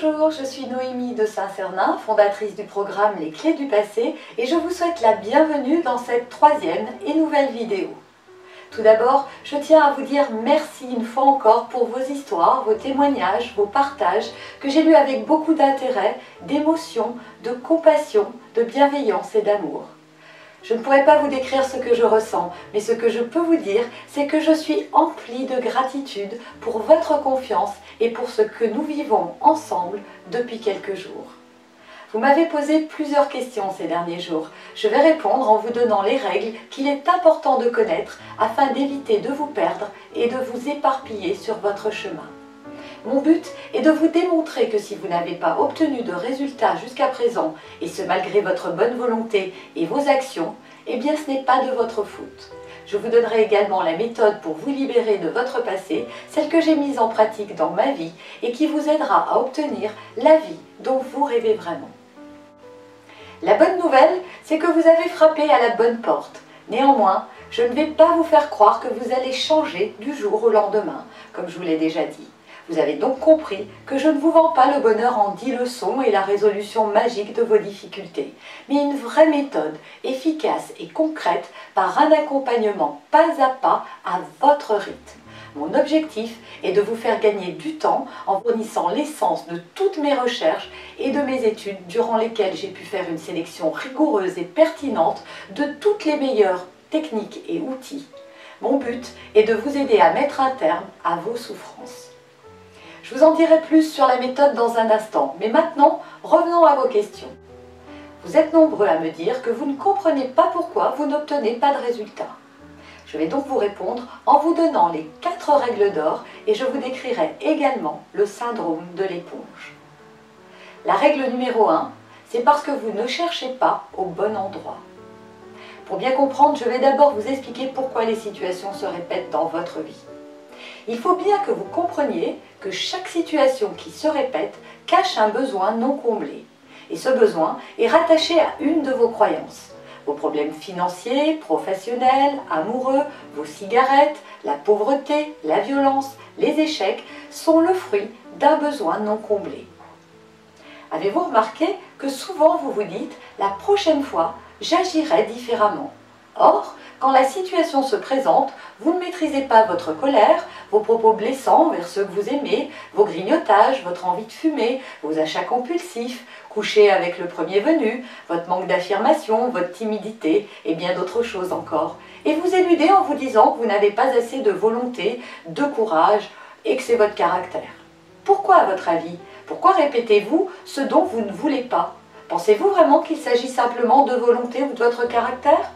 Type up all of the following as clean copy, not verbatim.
Bonjour, je suis Noémie de Saint-Cernin, fondatrice du programme Les Clés du Passé et je vous souhaite la bienvenue dans cette troisième et nouvelle vidéo. Tout d'abord, je tiens à vous dire merci une fois encore pour vos histoires, vos témoignages, vos partages que j'ai lus avec beaucoup d'intérêt, d'émotion, de compassion, de bienveillance et d'amour. Je ne pourrais pas vous décrire ce que je ressens, mais ce que je peux vous dire, c'est que je suis emplie de gratitude pour votre confiance et pour ce que nous vivons ensemble depuis quelques jours. Vous m'avez posé plusieurs questions ces derniers jours. Je vais répondre en vous donnant les règles qu'il est important de connaître afin d'éviter de vous perdre et de vous éparpiller sur votre chemin. Mon but est de vous démontrer que si vous n'avez pas obtenu de résultats jusqu'à présent, et ce malgré votre bonne volonté et vos actions, eh bien ce n'est pas de votre faute. Je vous donnerai également la méthode pour vous libérer de votre passé, celle que j'ai mise en pratique dans ma vie et qui vous aidera à obtenir la vie dont vous rêvez vraiment. La bonne nouvelle, c'est que vous avez frappé à la bonne porte. Néanmoins, je ne vais pas vous faire croire que vous allez changer du jour au lendemain, comme je vous l'ai déjà dit. Vous avez donc compris que je ne vous vends pas le bonheur en 10 leçons et la résolution magique de vos difficultés, mais une vraie méthode efficace et concrète par un accompagnement pas à pas à votre rythme. Mon objectif est de vous faire gagner du temps en fournissant l'essence de toutes mes recherches et de mes études durant lesquelles j'ai pu faire une sélection rigoureuse et pertinente de toutes les meilleures techniques et outils. Mon but est de vous aider à mettre un terme à vos souffrances. Je vous en dirai plus sur la méthode dans un instant, mais maintenant, revenons à vos questions. Vous êtes nombreux à me dire que vous ne comprenez pas pourquoi vous n'obtenez pas de résultats. Je vais donc vous répondre en vous donnant les 4 règles d'or et je vous décrirai également le syndrome de l'éponge. La règle numéro 1, c'est parce que vous ne cherchez pas au bon endroit. Pour bien comprendre, je vais d'abord vous expliquer pourquoi les situations se répètent dans votre vie. Il faut bien que vous compreniez que chaque situation qui se répète cache un besoin non comblé. Et ce besoin est rattaché à une de vos croyances. Vos problèmes financiers, professionnels, amoureux, vos cigarettes, la pauvreté, la violence, les échecs sont le fruit d'un besoin non comblé. Avez-vous remarqué que souvent vous vous dites « la prochaine fois, j'agirai différemment ». Or, quand la situation se présente, vous ne maîtrisez pas votre colère, vos propos blessants envers ceux que vous aimez, vos grignotages, votre envie de fumer, vos achats compulsifs, coucher avec le premier venu, votre manque d'affirmation, votre timidité et bien d'autres choses encore. Et vous éludez en vous disant que vous n'avez pas assez de volonté, de courage et que c'est votre caractère. Pourquoi à votre avis? Pourquoi répétez-vous ce dont vous ne voulez pas? Pensez-vous vraiment qu'il s'agit simplement de volonté ou de votre caractère?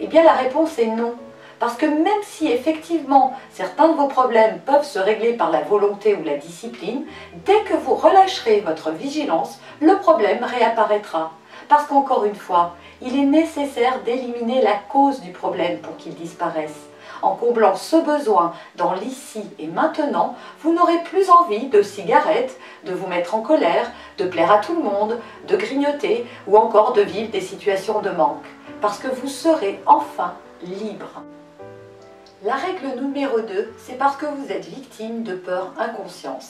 Eh bien la réponse est non. Parce que même si effectivement certains de vos problèmes peuvent se régler par la volonté ou la discipline, dès que vous relâcherez votre vigilance, le problème réapparaîtra. Parce qu'encore une fois, il est nécessaire d'éliminer la cause du problème pour qu'il disparaisse. En comblant ce besoin dans l'ici et maintenant, vous n'aurez plus envie de cigarettes, de vous mettre en colère, de plaire à tout le monde, de grignoter ou encore de vivre des situations de manque. Parce que vous serez enfin libre. La règle numéro 2, c'est parce que vous êtes victime de peurs inconscientes.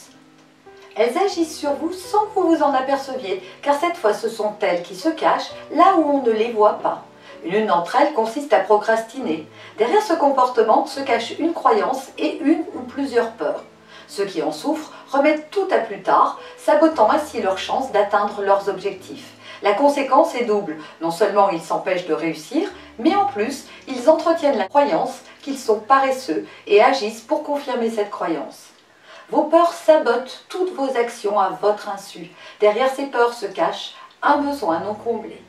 Elles agissent sur vous sans que vous vous en aperceviez, car cette fois ce sont elles qui se cachent là où on ne les voit pas. L'une d'entre elles consiste à procrastiner. Derrière ce comportement se cache une croyance et une ou plusieurs peurs. Ceux qui en souffrent remettent tout à plus tard, sabotant ainsi leur chance d'atteindre leurs objectifs. La conséquence est double. Non seulement ils s'empêchent de réussir, mais en plus, ils entretiennent la croyance qu'ils sont paresseux et agissent pour confirmer cette croyance. Vos peurs sabotent toutes vos actions à votre insu. Derrière ces peurs se cache un besoin non comblé.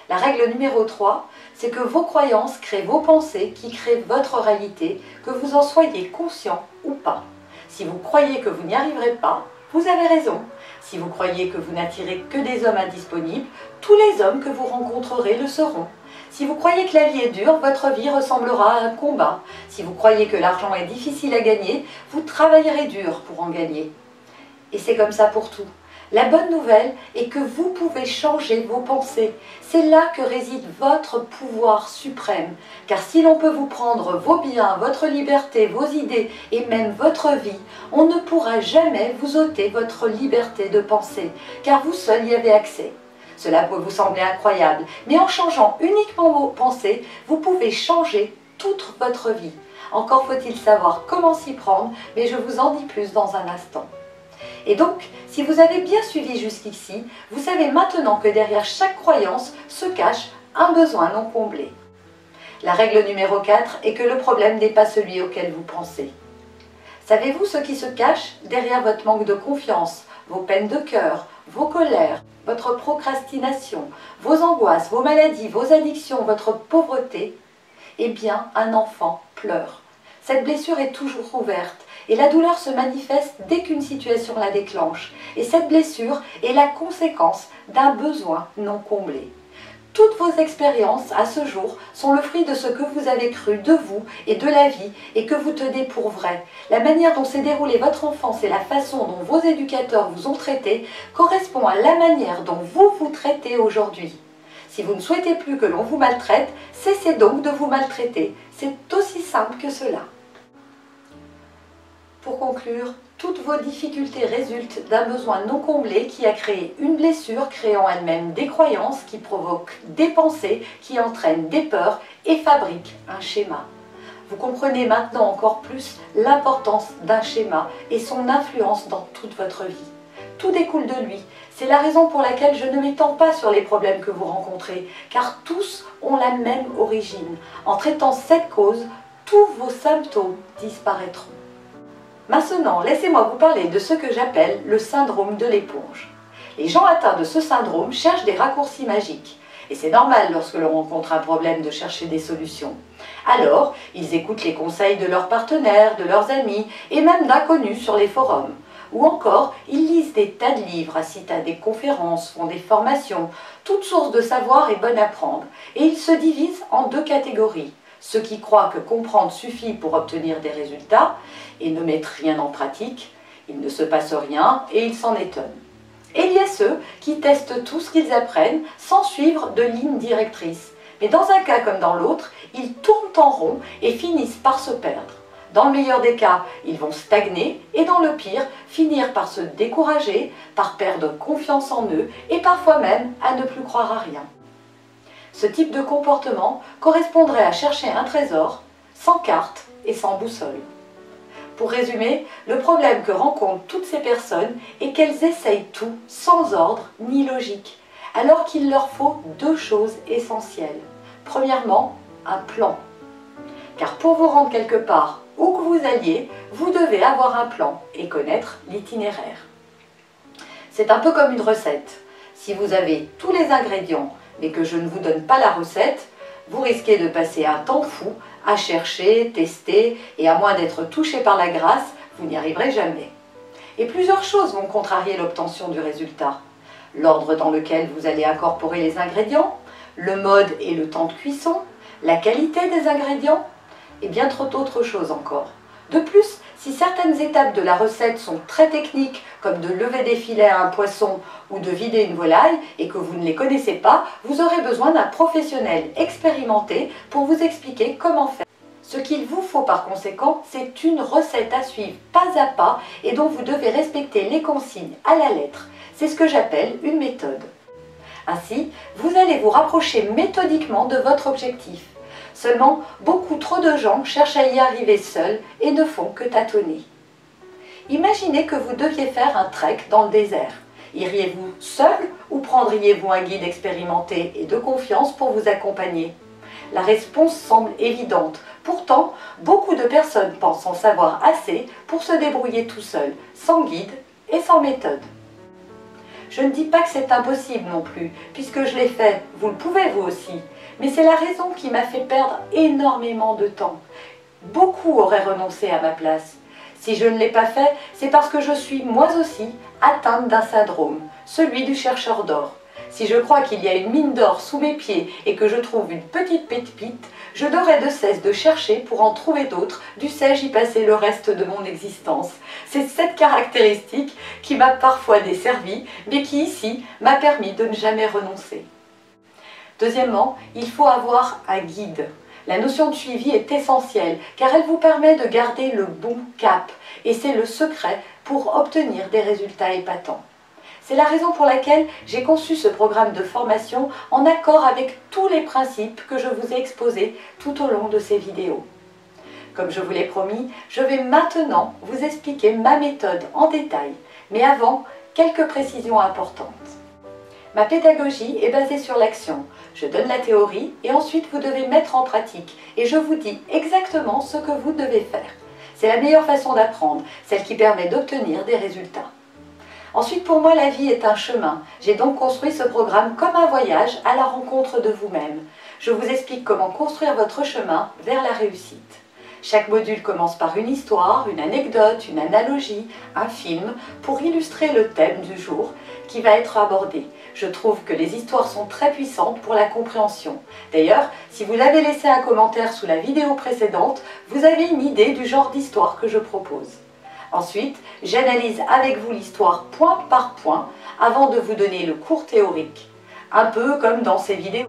La règle numéro 3, c'est que vos croyances créent vos pensées qui créent votre réalité, que vous en soyez conscient ou pas. Si vous croyez que vous n'y arriverez pas, vous avez raison. Si vous croyez que vous n'attirez que des hommes indisponibles, tous les hommes que vous rencontrerez le seront. Si vous croyez que la vie est dure, votre vie ressemblera à un combat. Si vous croyez que l'argent est difficile à gagner, vous travaillerez dur pour en gagner. Et c'est comme ça pour tout. La bonne nouvelle est que vous pouvez changer vos pensées. C'est là que réside votre pouvoir suprême. Car si l'on peut vous prendre vos biens, votre liberté, vos idées et même votre vie, on ne pourra jamais vous ôter votre liberté de penser, car vous seul y avez accès. Cela peut vous sembler incroyable, mais en changeant uniquement vos pensées, vous pouvez changer toute votre vie. Encore faut-il savoir comment s'y prendre, mais je vous en dis plus dans un instant. Et donc, si vous avez bien suivi jusqu'ici, vous savez maintenant que derrière chaque croyance se cache un besoin non comblé. La règle numéro 4 est que le problème n'est pas celui auquel vous pensez. Savez-vous ce qui se cache derrière votre manque de confiance, vos peines de cœur, vos colères, votre procrastination, vos angoisses, vos maladies, vos addictions, votre pauvreté? Eh bien, un enfant pleure. Cette blessure est toujours ouverte et la douleur se manifeste dès qu'une situation la déclenche. Et cette blessure est la conséquence d'un besoin non comblé. Toutes vos expériences à ce jour sont le fruit de ce que vous avez cru de vous et de la vie et que vous tenez pour vrai. La manière dont s'est déroulée votre enfance et la façon dont vos éducateurs vous ont traité correspond à la manière dont vous vous traitez aujourd'hui. Si vous ne souhaitez plus que l'on vous maltraite, cessez donc de vous maltraiter. C'est aussi simple que cela. Pour conclure, toutes vos difficultés résultent d'un besoin non comblé qui a créé une blessure, créant elle-même des croyances qui provoquent des pensées, qui entraînent des peurs et fabriquent un schéma. Vous comprenez maintenant encore plus l'importance d'un schéma et son influence dans toute votre vie. Tout découle de lui. C'est la raison pour laquelle je ne m'étends pas sur les problèmes que vous rencontrez, car tous ont la même origine. En traitant cette cause, tous vos symptômes disparaîtront. Maintenant, laissez-moi vous parler de ce que j'appelle le syndrome de l'éponge. Les gens atteints de ce syndrome cherchent des raccourcis magiques. Et c'est normal lorsque l'on rencontre un problème de chercher des solutions. Alors, ils écoutent les conseils de leurs partenaires, de leurs amis et même d'inconnus sur les forums. Ou encore, ils lisent des tas de livres, assistent à des conférences, font des formations. Toute source de savoir est bonne à prendre. Et ils se divisent en deux catégories. Ceux qui croient que comprendre suffit pour obtenir des résultats et ne mettent rien en pratique, il ne se passe rien et ils s'en étonnent. Et il y a ceux qui testent tout ce qu'ils apprennent sans suivre de ligne directrice. Mais dans un cas comme dans l'autre, ils tournent en rond et finissent par se perdre. Dans le meilleur des cas, ils vont stagner et dans le pire, finir par se décourager, par perdre confiance en eux et parfois même à ne plus croire à rien. Ce type de comportement correspondrait à chercher un trésor sans carte et sans boussole. Pour résumer, le problème que rencontrent toutes ces personnes est qu'elles essayent tout sans ordre ni logique, alors qu'il leur faut deux choses essentielles. Premièrement, un plan. Car pour vous rendre quelque part, où que vous alliez, vous devez avoir un plan et connaître l'itinéraire. C'est un peu comme une recette. Si vous avez tous les ingrédients, mais que je ne vous donne pas la recette, vous risquez de passer un temps fou à chercher, tester, et à moins d'être touché par la grâce, vous n'y arriverez jamais. Et plusieurs choses vont contrarier l'obtention du résultat. L'ordre dans lequel vous allez incorporer les ingrédients, le mode et le temps de cuisson, la qualité des ingrédients, et bien trop d'autres choses encore. De plus, si certaines étapes de la recette sont très techniques, comme de lever des filets à un poisson ou de vider une volaille, et que vous ne les connaissez pas, vous aurez besoin d'un professionnel expérimenté pour vous expliquer comment faire. Ce qu'il vous faut par conséquent, c'est une recette à suivre pas à pas et dont vous devez respecter les consignes à la lettre. C'est ce que j'appelle une méthode. Ainsi, vous allez vous rapprocher méthodiquement de votre objectif. Seulement, beaucoup trop de gens cherchent à y arriver seuls et ne font que tâtonner. Imaginez que vous deviez faire un trek dans le désert. Iriez-vous seul ou prendriez-vous un guide expérimenté et de confiance pour vous accompagner? La réponse semble évidente. Pourtant, beaucoup de personnes pensent en savoir assez pour se débrouiller tout seul, sans guide et sans méthode. Je ne dis pas que c'est impossible non plus, puisque je l'ai fait, vous le pouvez vous aussi. Mais c'est la raison qui m'a fait perdre énormément de temps. Beaucoup auraient renoncé à ma place. Si je ne l'ai pas fait, c'est parce que je suis moi aussi atteinte d'un syndrome, celui du chercheur d'or. Si je crois qu'il y a une mine d'or sous mes pieds et que je trouve une petite pépite, Je n'aurai de cesse de chercher pour en trouver d'autres, dussé-je y passer le reste de mon existence. C'est cette caractéristique qui m'a parfois desservie, mais qui ici m'a permis de ne jamais renoncer. Deuxièmement, il faut avoir un guide. La notion de suivi est essentielle car elle vous permet de garder le bon cap et c'est le secret pour obtenir des résultats épatants. C'est la raison pour laquelle j'ai conçu ce programme de formation en accord avec tous les principes que je vous ai exposés tout au long de ces vidéos. Comme je vous l'ai promis, je vais maintenant vous expliquer ma méthode en détail, mais avant, quelques précisions importantes. Ma pédagogie est basée sur l'action. Je donne la théorie et ensuite vous devez mettre en pratique et je vous dis exactement ce que vous devez faire. C'est la meilleure façon d'apprendre, celle qui permet d'obtenir des résultats. Ensuite, pour moi, la vie est un chemin. J'ai donc construit ce programme comme un voyage à la rencontre de vous-même. Je vous explique comment construire votre chemin vers la réussite. Chaque module commence par une histoire, une anecdote, une analogie, un film, pour illustrer le thème du jour qui va être abordé. Je trouve que les histoires sont très puissantes pour la compréhension. D'ailleurs, si vous avez laissé un commentaire sous la vidéo précédente, vous avez une idée du genre d'histoire que je propose. Ensuite, j'analyse avec vous l'histoire point par point avant de vous donner le cours théorique. Un peu comme dans ces vidéos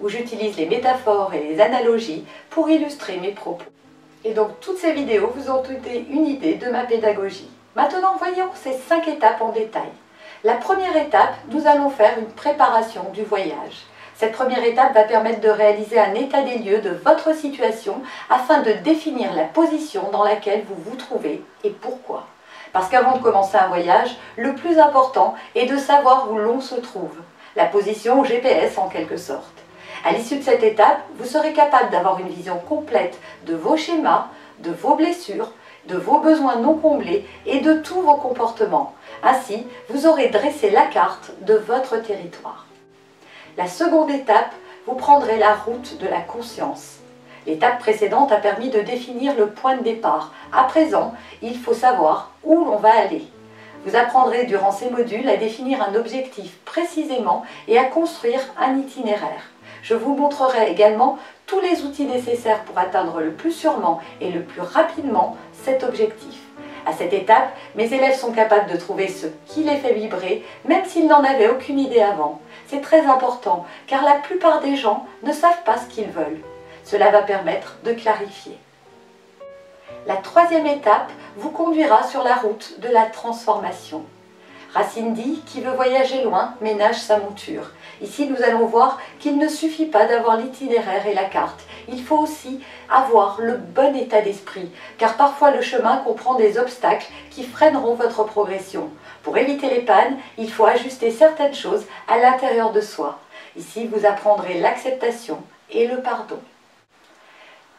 où j'utilise les métaphores et les analogies pour illustrer mes propos. Et donc toutes ces vidéos vous ont donné une idée de ma pédagogie. Maintenant, voyons ces 5 étapes en détail. La première étape, nous allons faire une préparation du voyage. Cette première étape va permettre de réaliser un état des lieux de votre situation afin de définir la position dans laquelle vous vous trouvez et pourquoi. Parce qu'avant de commencer un voyage, le plus important est de savoir où l'on se trouve. La position au GPS en quelque sorte. À l'issue de cette étape, vous serez capable d'avoir une vision complète de vos schémas, de vos blessures, de vos besoins non comblés et de tous vos comportements. Ainsi, vous aurez dressé la carte de votre territoire. La seconde étape, vous prendrez la route de la conscience. L'étape précédente a permis de définir le point de départ. À présent, il faut savoir où l'on va aller. Vous apprendrez durant ces modules à définir un objectif précisément et à construire un itinéraire. Je vous montrerai également tous les outils nécessaires pour atteindre le plus sûrement et le plus rapidement cet objectif. À cette étape, mes élèves sont capables de trouver ce qui les fait vibrer, même s'ils n'en avaient aucune idée avant. C'est très important, car la plupart des gens ne savent pas ce qu'ils veulent. Cela va permettre de clarifier. La troisième étape vous conduira sur la route de la transformation. Racine dit « Qui veut voyager loin ménage sa monture ». Ici, nous allons voir qu'il ne suffit pas d'avoir l'itinéraire et la carte. Il faut aussi avoir le bon état d'esprit, car parfois le chemin comprend des obstacles qui freineront votre progression. Pour éviter les pannes, il faut ajuster certaines choses à l'intérieur de soi. Ici, vous apprendrez l'acceptation et le pardon.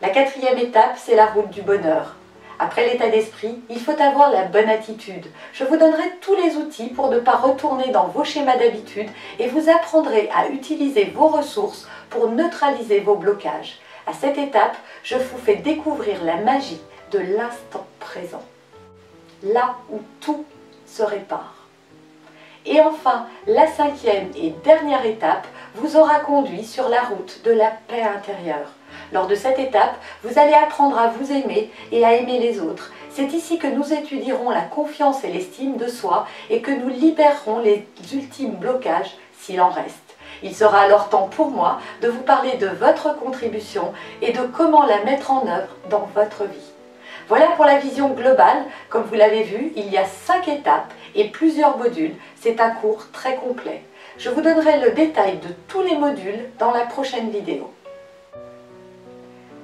La quatrième étape, c'est la route du bonheur. Après l'état d'esprit, il faut avoir la bonne attitude. Je vous donnerai tous les outils pour ne pas retourner dans vos schémas d'habitude et vous apprendrez à utiliser vos ressources pour neutraliser vos blocages. À cette étape, je vous fais découvrir la magie de l'instant présent, là où tout se répare. Et enfin, la cinquième et dernière étape vous aura conduit sur la route de la paix intérieure. Lors de cette étape, vous allez apprendre à vous aimer et à aimer les autres. C'est ici que nous étudierons la confiance et l'estime de soi et que nous libérerons les ultimes blocages s'il en reste. Il sera alors temps pour moi de vous parler de votre contribution et de comment la mettre en œuvre dans votre vie. Voilà pour la vision globale. Comme vous l'avez vu, il y a 5 étapes et plusieurs modules. C'est un cours très complet. Je vous donnerai le détail de tous les modules dans la prochaine vidéo.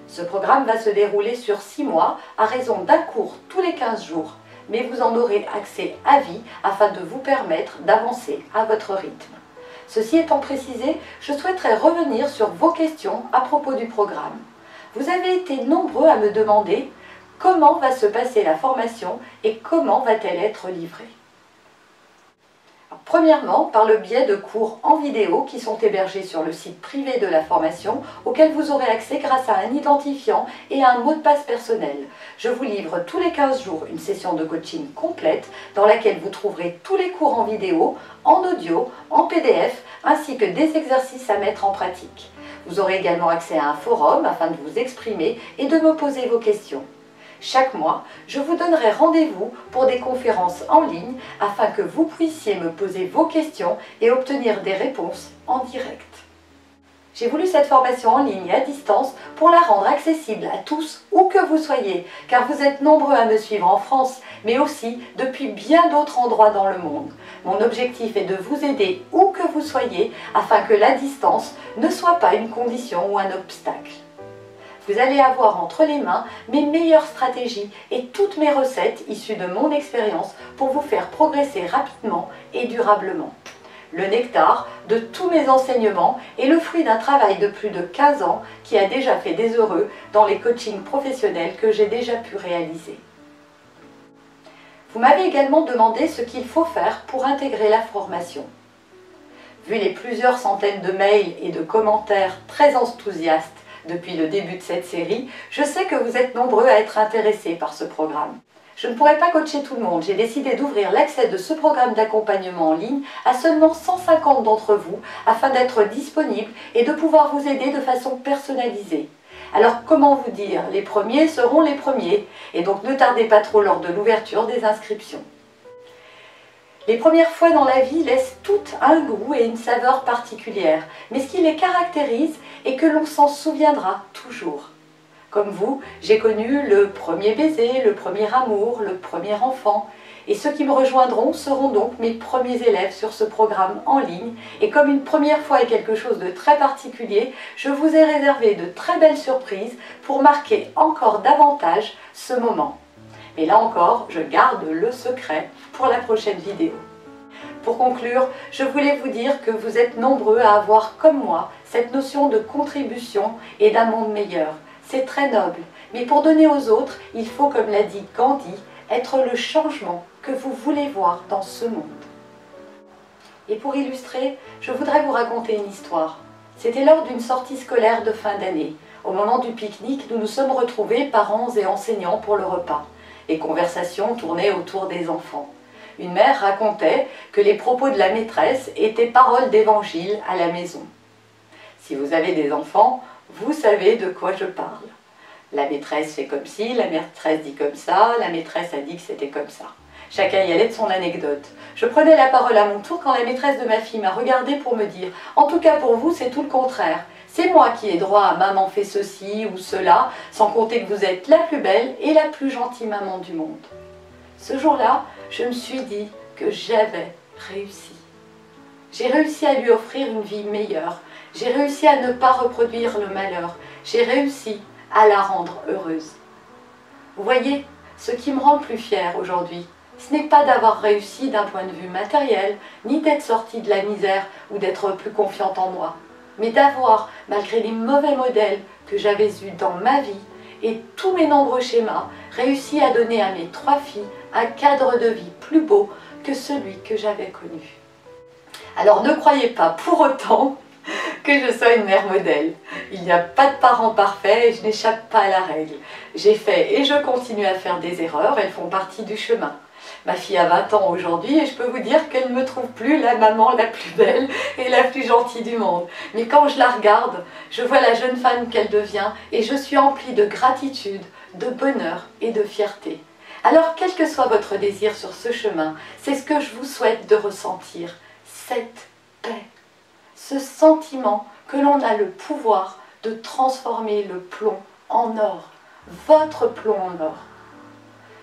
Ce programme va se dérouler sur 6 mois à raison d'un cours tous les 15 jours, mais vous en aurez accès à vie afin de vous permettre d'avancer à votre rythme. Ceci étant précisé, je souhaiterais revenir sur vos questions à propos du programme. Vous avez été nombreux à me demander comment va se passer la formation et comment va-t-elle être livrée. Premièrement, par le biais de cours en vidéo qui sont hébergés sur le site privé de la formation, auquel vous aurez accès grâce à un identifiant et à un mot de passe personnel. Je vous livre tous les 15 jours une session de coaching complète dans laquelle vous trouverez tous les cours en vidéo, en audio, en PDF, ainsi que des exercices à mettre en pratique. Vous aurez également accès à un forum afin de vous exprimer et de me poser vos questions. Chaque mois, je vous donnerai rendez-vous pour des conférences en ligne afin que vous puissiez me poser vos questions et obtenir des réponses en direct. J'ai voulu cette formation en ligne et à distance pour la rendre accessible à tous où que vous soyez, car vous êtes nombreux à me suivre en France, mais aussi depuis bien d'autres endroits dans le monde. Mon objectif est de vous aider où que vous soyez afin que la distance ne soit pas une condition ou un obstacle. Vous allez avoir entre les mains mes meilleures stratégies et toutes mes recettes issues de mon expérience pour vous faire progresser rapidement et durablement. Le nectar de tous mes enseignements est le fruit d'un travail de plus de 15 ans qui a déjà fait des heureux dans les coachings professionnels que j'ai déjà pu réaliser. Vous m'avez également demandé ce qu'il faut faire pour intégrer la formation. Vu les plusieurs centaines de mails et de commentaires très enthousiastes depuis le début de cette série, je sais que vous êtes nombreux à être intéressés par ce programme. Je ne pourrais pas coacher tout le monde, j'ai décidé d'ouvrir l'accès de ce programme d'accompagnement en ligne à seulement 150 d'entre vous afin d'être disponible et de pouvoir vous aider de façon personnalisée. Alors comment vous dire, les premiers seront les premiers et donc ne tardez pas trop lors de l'ouverture des inscriptions. Les premières fois dans la vie laissent toutes un goût et une saveur particulière, mais ce qui les caractérise est que l'on s'en souviendra toujours. Comme vous, j'ai connu le premier baiser, le premier amour, le premier enfant. Et ceux qui me rejoindront seront donc mes premiers élèves sur ce programme en ligne. Et comme une première fois est quelque chose de très particulier, je vous ai réservé de très belles surprises pour marquer encore davantage ce moment. Mais là encore, je garde le secret pour la prochaine vidéo. Pour conclure, je voulais vous dire que vous êtes nombreux à avoir, comme moi, cette notion de contribution et d'un monde meilleur. C'est très noble, mais pour donner aux autres, il faut, comme l'a dit Gandhi, être le changement que vous voulez voir dans ce monde. Et pour illustrer, je voudrais vous raconter une histoire. C'était lors d'une sortie scolaire de fin d'année. Au moment du pique-nique, nous nous sommes retrouvés, parents et enseignants, pour le repas. Les conversations tournaient autour des enfants. Une mère racontait que les propos de la maîtresse étaient paroles d'évangile à la maison. Si vous avez des enfants, vous savez de quoi je parle. La maîtresse fait comme ci, la maîtresse dit comme ça, la maîtresse a dit que c'était comme ça. Chacun y allait de son anecdote. Je prenais la parole à mon tour quand la maîtresse de ma fille m'a regardée pour me dire « En tout cas pour vous, c'est tout le contraire. C'est moi qui ai droit à maman fait ceci ou cela, sans compter que vous êtes la plus belle et la plus gentille maman du monde. » Ce jour-là, je me suis dit que j'avais réussi. J'ai réussi à lui offrir une vie meilleure. J'ai réussi à ne pas reproduire le malheur. J'ai réussi à la rendre heureuse. Vous voyez, ce qui me rend le plus fière aujourd'hui, ce n'est pas d'avoir réussi d'un point de vue matériel, ni d'être sortie de la misère ou d'être plus confiante en moi, mais d'avoir, malgré les mauvais modèles que j'avais eus dans ma vie et tous mes nombreux schémas, réussi à donner à mes 3 filles un cadre de vie plus beau que celui que j'avais connu. Alors ne croyez pas pour autant que je sois une mère modèle. Il n'y a pas de parents parfaits et je n'échappe pas à la règle. J'ai fait et je continue à faire des erreurs, elles font partie du chemin. Ma fille a 20 ans aujourd'hui et je peux vous dire qu'elle ne me trouve plus la maman la plus belle et la plus gentille du monde. Mais quand je la regarde, je vois la jeune femme qu'elle devient et je suis emplie de gratitude, de bonheur et de fierté. Alors, quel que soit votre désir sur ce chemin, c'est ce que je vous souhaite de ressentir, cette paix. Ce sentiment que l'on a le pouvoir de transformer le plomb en or, votre plomb en or.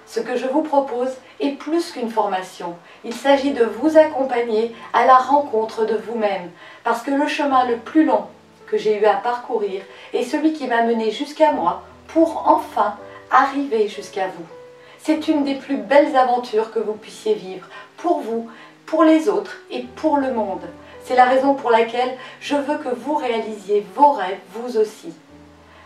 Ce que je vous propose est plus qu'une formation. Il s'agit de vous accompagner à la rencontre de vous-même, parce que le chemin le plus long que j'ai eu à parcourir est celui qui m'a mené jusqu'à moi pour enfin arriver jusqu'à vous. C'est une des plus belles aventures que vous puissiez vivre, pour vous, pour les autres et pour le monde. C'est la raison pour laquelle je veux que vous réalisiez vos rêves, vous aussi.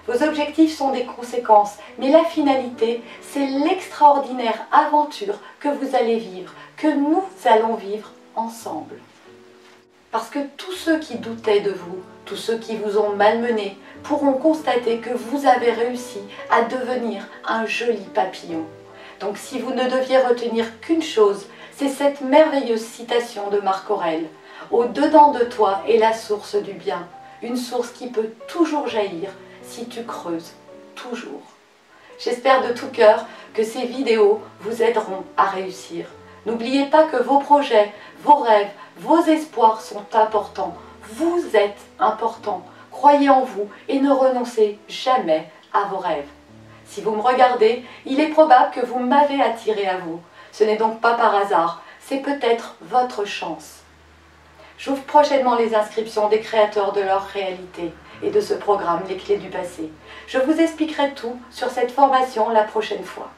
Vos objectifs sont des conséquences, mais la finalité, c'est l'extraordinaire aventure que vous allez vivre, que nous allons vivre ensemble. Parce que tous ceux qui doutaient de vous, tous ceux qui vous ont malmené, pourront constater que vous avez réussi à devenir un joli papillon. Donc si vous ne deviez retenir qu'une chose, c'est cette merveilleuse citation de Marc Aurèle. « Au-dedans de toi est la source du bien. une source qui peut toujours jaillir si tu creuses toujours. J'espère de tout cœur que ces vidéos vous aideront à réussir. N'oubliez pas que vos projets, vos rêves, vos espoirs sont importants. Vous êtes important. Croyez en vous et ne renoncez jamais à vos rêves. Si vous me regardez, il est probable que vous m'avez attiré à vous. Ce n'est donc pas par hasard, c'est peut-être votre chance. J'ouvre prochainement les inscriptions des créateurs de leur réalité et de ce programme Les Clés du Passé. Je vous expliquerai tout sur cette formation la prochaine fois.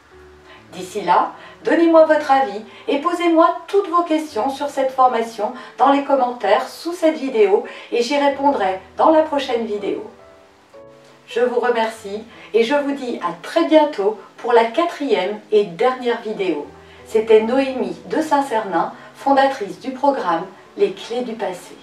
D'ici là, donnez-moi votre avis et posez-moi toutes vos questions sur cette formation dans les commentaires sous cette vidéo et j'y répondrai dans la prochaine vidéo. Je vous remercie et je vous dis à très bientôt pour la 4e et dernière vidéo. C'était Noémie de Saint-Cernin, fondatrice du programme Les Clés du Passé.